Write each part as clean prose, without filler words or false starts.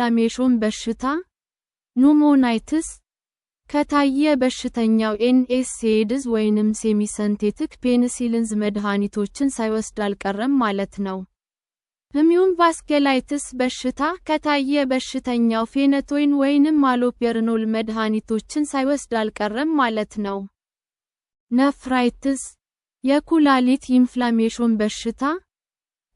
ኢንፍላሜሽን በሽታ ኑሞናይትስ ከታየ በሽተኛው ኤንኤስኤድዝ ወይንም ሴሚሰንቴቲክ ፔኒሲሊንዝ መድኃኒቶችን ሳይወስድ አልቀረም ማለት ነው። ኢሚዩን ቫስኩላይትስ በሽታ ከታየ በሽተኛው ፌነቶይን ወይንም አሎፔሪኖል መድኃኒቶችን ሳይወስድ አልቀረም ማለት ነው። ነፍራይትስ የኩላሊት ኢንፍላሜሽን በሽታ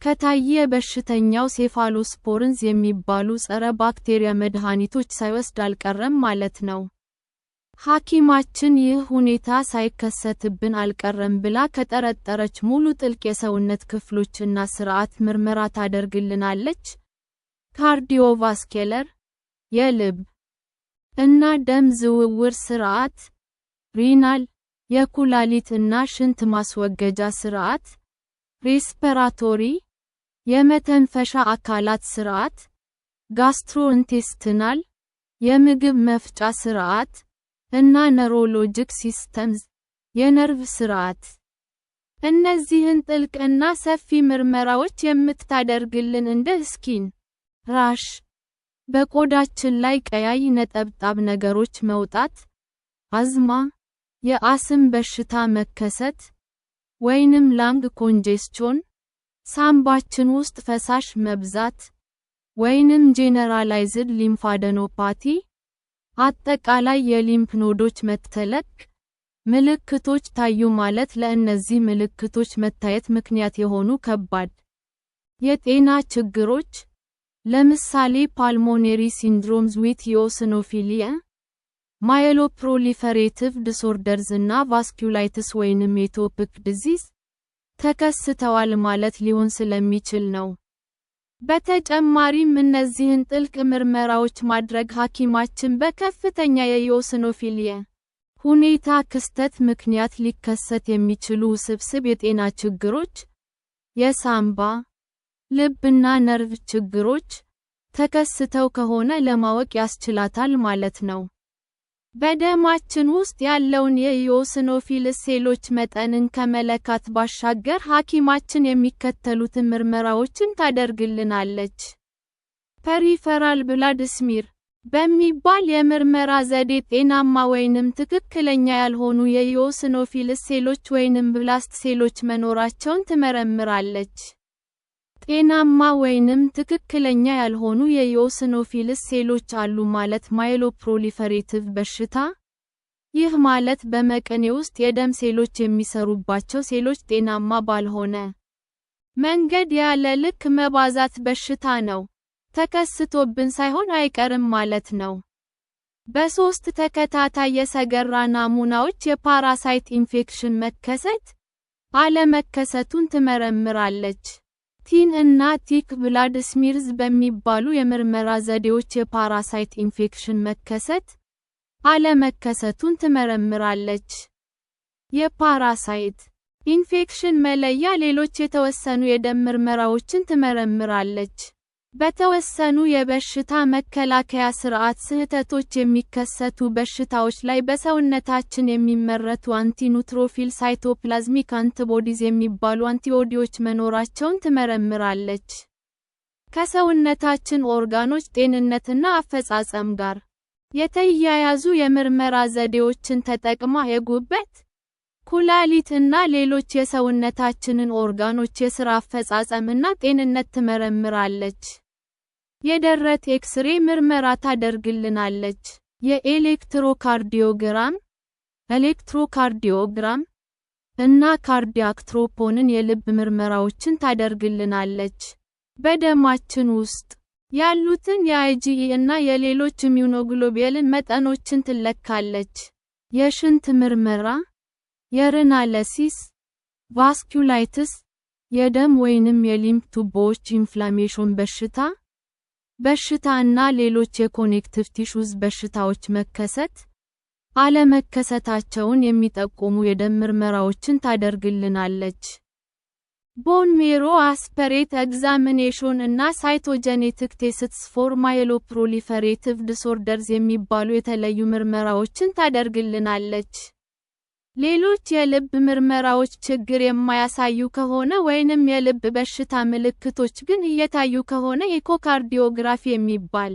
ከታየ በሽተኛው ሴፋሎስፖሪንስ የሚባሉ ጸረ ባክቴሪያ መድኃኒቶች ሳይወስድ አልቀረም ማለት ነው። ሐኪማችን ይህ ሁኔታ ሳይከሰትብን አልቀረም ብላ ከጠረጠረች ሙሉ ጥልቅ የሰውነት ክፍሎችና ስርዓት ምርመራ ታደርግልናለች። ካርዲዮቫስኩላር የልብ እና ደም ዝውውር ስርዓት፣ ሪናል የኩላሊት እና ሽንት ማስወገጃ ስርዓት፣ ሬስፒራቶሪ የመተንፈሻ አካላት ስርዓት፣ ጋስትሮኢንቴስቲናል የምግብ መፍጫ ስርዓት እና ኒውሮሎጂክ ሲስተምስ የነርቭ ስርዓት። እነዚህን ጥልቅ እና ሰፊ ምርመራዎች የምታደርግልን እንደ ስኪን ራሽ፣ በቆዳችን ላይ ቀያይ ነጠብጣብ ነገሮች መውጣት፣ አዝማ፣ የአስም በሽታ መከሰት ወይንም ላንግ ኮንጀስሽን፣ ሳምባችን ውስጥ ፈሳሽ መብዛት ወይንም ጄኔራላይዝድ ሊምፋደኖፓቲ፣ አጠቃላይ የሊምፍ ኖዶች መተለቅ ምልክቶች ታዩ ማለት ለእነዚህ ምልክቶች መታየት ምክንያት የሆኑ ከባድ የጤና ችግሮች፣ ለምሳሌ ፓልሞኔሪ ሲንድሮምስ ዊዝ ኢኦሲኖፊሊያ፣ ማየሎፕሮሊፈሬቲቭ ዲስኦርደርስ እና ቫስኩላይትስ ወይንም ኤቶፒክ ዲዚዝ ተከስተዋል ማለት ሊሆን ስለሚችል ነው። በተጨማሪም እነዚህን ጥልቅ ምርመራዎች ማድረግ ሐኪማችን በከፍተኛ የኢኦሲኖፊሊያ ሁኔታ ክስተት ምክንያት ሊከሰት የሚችሉ ውስብስብ የጤና ችግሮች፣ የሳምባ፣ ልብ እና ነርቭ ችግሮች ተከስተው ከሆነ ለማወቅ ያስችላታል ማለት ነው። በደማችን ውስጥ ያለውን የኢኦሲኖፊል ሴሎች መጠንን ከመለካት ባሻገር ሐኪማችን የሚከተሉትን ምርመራዎችን ታደርግልናለች። ፐሪፈራል ብላድ ስሚር በሚባል የምርመራ ዘዴ ጤናማ ወይንም ትክክለኛ ያልሆኑ የኢኦሲኖፊል ሴሎች ወይንም ብላስት ሴሎች መኖራቸውን ትመረምራለች። ጤናማ ወይንም ትክክለኛ ያልሆኑ የኢኦሲኖፊል ሴሎች አሉ ማለት ማየሎፕሮሊፈሬቲቭ በሽታ። ይህ ማለት በመቀኔ ውስጥ የደም ሴሎች የሚሰሩባቸው ሴሎች ጤናማ ባልሆነ መንገድ ያለ ልክ መባዛት በሽታ ነው። ተከስቶብን ሳይሆን አይቀርም ማለት ነው። በ3 ተከታታይ የሰገራ ናሙናዎች የፓራሳይት ኢንፌክሽን መከሰት አለመከሰቱን ትመረምራለች። ቲን እና ቲክ ብላድ ስሚርዝ በሚባሉ የምርመራ ዘዴዎች የፓራሳይት ኢንፌክሽን መከሰት አለመከሰቱን ትመረምራለች። የፓራሳይት ኢንፌክሽን መለያ ሌሎች የተወሰኑ የደም ምርመራዎችን ትመረምራለች። በተወሰኑ የበሽታ መከላከያ ስርዓት ስህተቶች የሚከሰቱ በሽታዎች ላይ በሰውነታችን የሚመረቱ አንቲኒውትሮፊል ሳይቶፕላዝሚክ አንቲቦዲዝ የሚባሉ አንቲቦዲዎች መኖራቸውን ትመረምራለች። ከሰውነታችን ኦርጋኖች ጤንነትና አፈጻጸም ጋር የተያያዙ የምርመራ ዘዴዎችን ተጠቅማ የጉበት፣ ኩላሊት እና ሌሎች የሰውነታችንን ኦርጋኖች የሥራ አፈጻጸም እና ጤንነት ትመረምራለች። የደረት ኤክስሬ ምርመራ ታደርግልናለች። የኤሌክትሮካርዲዮግራም፣ ኤሌክትሮካርዲዮግራም እና ካርዲያክ ትሮፖንን የልብ ምርመራዎችን ታደርግልናለች። በደማችን ውስጥ ያሉትን የአይጂኢ እና የሌሎች ኢሚዩኖግሎቡሊን መጠኖችን ትለካለች። የሽንት ምርመራ፣ የሪናሊሲስ፣ ቫስኩላይትስ፣ የደም ወይንም የሊምፍ ቱቦዎች ኢንፍላሜሽን በሽታ እና ሌሎች የኮኔክቲቭ ቲሹዝ በሽታዎች መከሰት አለመከሰታቸውን የሚጠቁሙ የደም ምርመራዎችን ታደርግልናለች። ቦን ሜሮ አስፐሬት ኤግዛሚኔሽን እና ሳይቶጀኔቲክ ቴስትስ ፎር ማየሎፕሮሊፈሬቲቭ ዲስኦርደርስ የሚባሉ የተለዩ ምርመራዎችን ታደርግልናለች። ሌሎች የልብ ምርመራዎች ችግር የማያሳዩ ከሆነ ወይንም የልብ በሽታ ምልክቶች ግን እየታዩ ከሆነ ኤኮካርዲዮግራፊ የሚባል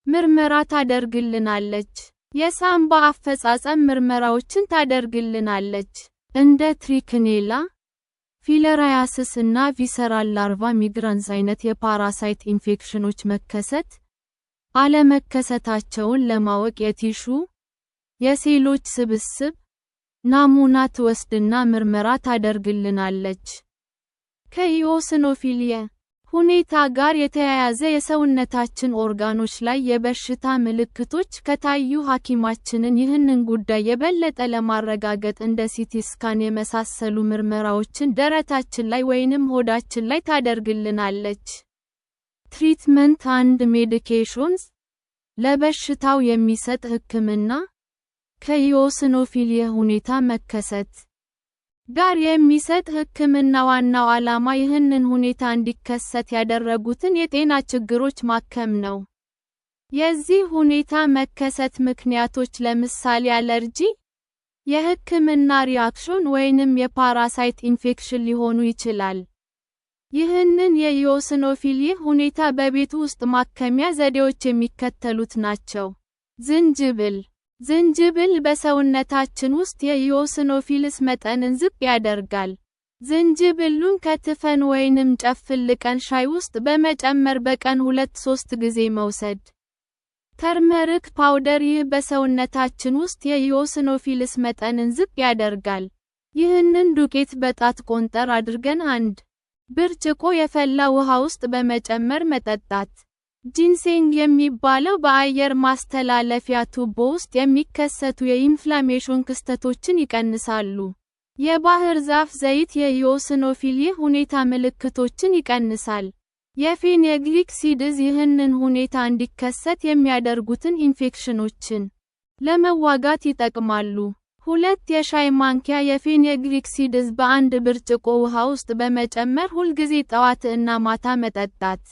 ምርመራ ታደርግልናለች። የሳምባ አፈጻጸም ምርመራዎችን ታደርግልናለች። እንደ ትሪክኔላ፣ ፊለራያሲስ እና ቪሰራል ላርቫ ሚግራንስ አይነት የፓራሳይት ኢንፌክሽኖች መከሰት አለመከሰታቸውን ለማወቅ የቲሹ የሴሎች ስብስብ ናሙና ትወስድና ምርመራ ታደርግልናለች። ከኢኦስኖፊሊያ ሁኔታ ጋር የተያያዘ የሰውነታችን ኦርጋኖች ላይ የበሽታ ምልክቶች ከታዩ ሐኪማችንን ይህንን ጉዳይ የበለጠ ለማረጋገጥ እንደ ሲቲ ስካን የመሳሰሉ ምርመራዎችን ደረታችን ላይ ወይንም ሆዳችን ላይ ታደርግልናለች። ትሪትመንት አንድ ሜዲኬሽንስ ለበሽታው የሚሰጥ ሕክምና ከኢኦስኖፊሊያ ሁኔታ መከሰት ጋር የሚሰጥ ሕክምና ዋናው ዓላማ ይህንን ሁኔታ እንዲከሰት ያደረጉትን የጤና ችግሮች ማከም ነው። የዚህ ሁኔታ መከሰት ምክንያቶች ለምሳሌ አለርጂ፣ የሕክምና ሪአክሽን ወይንም የፓራሳይት ኢንፌክሽን ሊሆኑ ይችላል። ይህንን የኢኦስኖፊሊያ ሁኔታ በቤት ውስጥ ማከሚያ ዘዴዎች የሚከተሉት ናቸው። ዝንጅብል ዝንጅብል በሰውነታችን ውስጥ የኢኦስኖፊልስ መጠንን ዝቅ ያደርጋል። ዝንጅብሉን ከትፈን ወይንም ጨፍልቀን ሻይ ውስጥ በመጨመር በቀን 2-3 ጊዜ መውሰድ። ተርመሪክ ፓውደር ይህ በሰውነታችን ውስጥ የኢኦስኖፊልስ መጠንን ዝቅ ያደርጋል። ይህንን ዱቄት በጣት ቆንጠር አድርገን 1 ብርጭቆ የፈላ ውሃ ውስጥ በመጨመር መጠጣት። ጂንሴንግ የሚባለው በአየር ማስተላለፊያ ቱቦ ውስጥ የሚከሰቱ የኢንፍላሜሽን ክስተቶችን ይቀንሳሉ። የባህር ዛፍ ዘይት የኢኦስኖፊሊያ ሁኔታ ምልክቶችን ይቀንሳል። የፌኔግሪክ ሲድስ ይህንን ሁኔታ እንዲከሰት የሚያደርጉትን ኢንፌክሽኖችን ለመዋጋት ይጠቅማሉ። 2 የሻይ ማንኪያ የፌኔግሪክ ሲድስ በአንድ ብርጭቆ ውሃ ውስጥ በመጨመር ሁልጊዜ ጠዋት እና ማታ መጠጣት።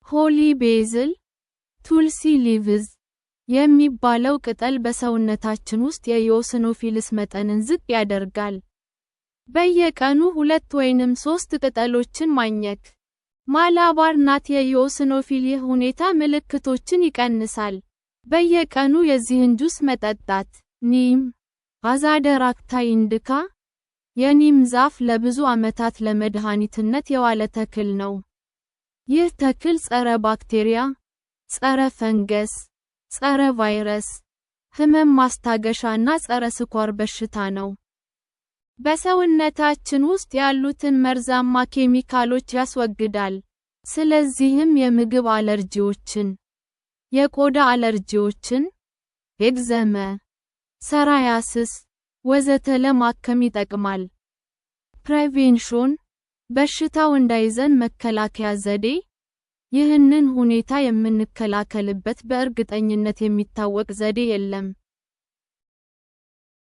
ሆሊ ቤዝል ቱልሲ ሊቭዝ የሚባለው ቅጠል በሰውነታችን ውስጥ የኢኦስኖፊልስ መጠንን ዝቅ ያደርጋል። በየቀኑ 2 ወይንም 3 ቅጠሎችን ማኘክ። ማላባር ናት የኢኦስኖፊሊያ ሁኔታ ምልክቶችን ይቀንሳል። በየቀኑ የዚህን ጁስ መጠጣት። ኒም አዛደራክታ ኢንዲካ የኒም ዛፍ ለብዙ ዓመታት ለመድኃኒትነት የዋለ ተክል ነው። ይህ ተክል ጸረ ባክቴሪያ፣ ጸረ ፈንገስ፣ ጸረ ቫይረስ፣ ህመም ማስታገሻ እና ጸረ ስኳር በሽታ ነው። በሰውነታችን ውስጥ ያሉትን መርዛማ ኬሚካሎች ያስወግዳል። ስለዚህም የምግብ አለርጂዎችን፣ የቆዳ አለርጂዎችን፣ ኤግዘማ፣ ሰራያሲስ ወዘተ ለማከም ይጠቅማል። ፕሬቬንሽን በሽታው እንዳይዘን መከላከያ ዘዴ። ይህንን ሁኔታ የምንከላከልበት በእርግጠኝነት የሚታወቅ ዘዴ የለም።